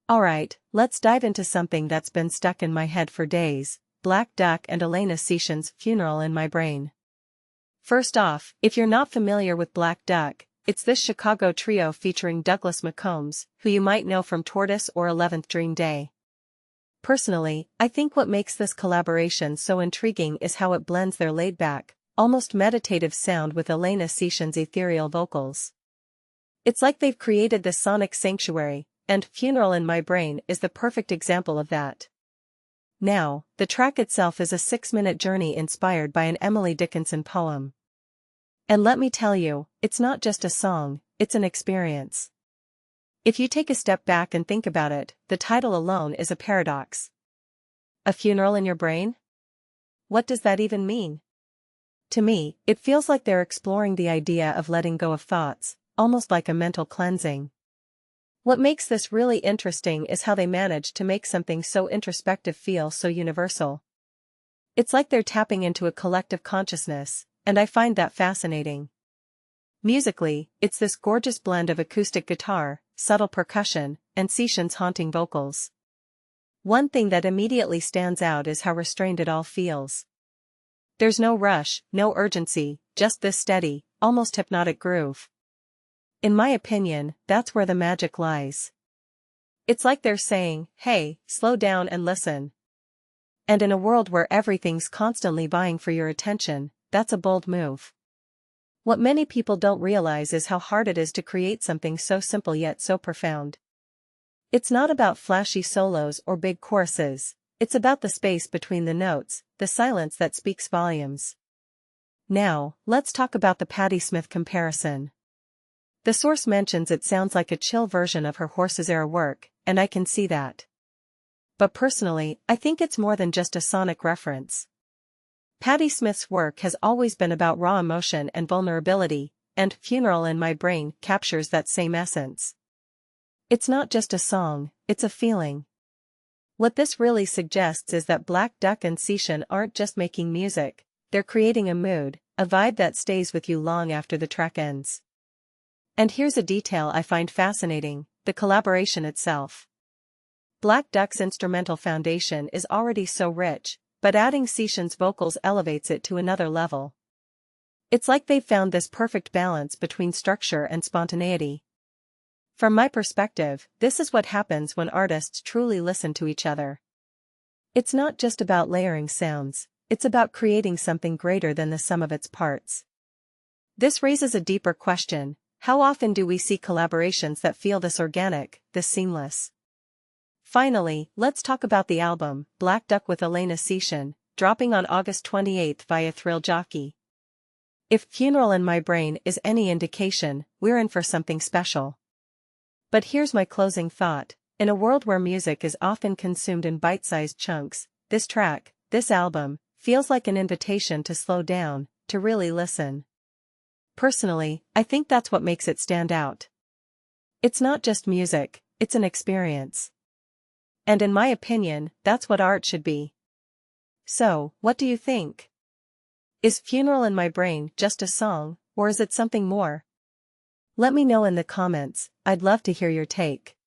Alright, let's dive into something that's been stuck in my head for days: Black Duck and Elena Setién's Funeral in My Brain. First off, if you're not familiar with Black Duck, it's this Chicago trio featuring Douglas McCombs, who you might know from Tortoise or 11th Dream Day. Personally, I think what makes this collaboration so intriguing is how it blends their laid-back, almost meditative sound with Elena Setién's ethereal vocals. It's like they've created this sonic sanctuary, and Funeral in My Brain is the perfect example of that. Now, the track itself is a 6-minute journey inspired by an Emily Dickinson poem. And let me tell you, it's not just a song, it's an experience. If you take a step back and think about it, the title alone is a paradox. A funeral in your brain? What does that even mean? To me, it feels like they're exploring the idea of letting go of thoughts, almost like a mental cleansing. What makes this really interesting is how they manage to make something so introspective feel so universal. It's like they're tapping into a collective consciousness, and I find that fascinating. Musically, it's this gorgeous blend of acoustic guitar, subtle percussion, and Setién's haunting vocals. One thing that immediately stands out is how restrained it all feels. There's no rush, no urgency, just this steady, almost hypnotic groove. In my opinion, that's where the magic lies. It's like they're saying, hey, slow down and listen. And in a world where everything's constantly vying for your attention, that's a bold move. What many people don't realize is how hard it is to create something so simple yet so profound. It's not about flashy solos or big choruses, it's about the space between the notes, the silence that speaks volumes. Now, let's talk about the Patti Smith comparison. The source mentions it sounds like a chill version of her Horses-era work, and I can see that. But personally, I think it's more than just a sonic reference. Patti Smith's work has always been about raw emotion and vulnerability, and Funeral in My Brain captures that same essence. It's not just a song, it's a feeling. What this really suggests is that Black Duck and Setién aren't just making music, they're creating a mood, a vibe that stays with you long after the track ends. And here's a detail I find fascinating: the collaboration itself. Black Duck's instrumental foundation is already so rich, but adding Setién's vocals elevates it to another level. It's like they've found this perfect balance between structure and spontaneity. From my perspective, this is what happens when artists truly listen to each other. It's not just about layering sounds, it's about creating something greater than the sum of its parts. This raises a deeper question: how often do we see collaborations that feel this organic, this seamless? Finally, let's talk about the album, Black Duck with Elena Setién, dropping on August 28 via Thrill Jockey. If Funeral in My Brain is any indication, we're in for something special. But here's my closing thought: in a world where music is often consumed in bite-sized chunks, this track, this album, feels like an invitation to slow down, to really listen. Personally, I think that's what makes it stand out. It's not just music, it's an experience. And in my opinion, that's what art should be. So, what do you think? Is Funeral in My Brain just a song, or is it something more? Let me know in the comments, I'd love to hear your take.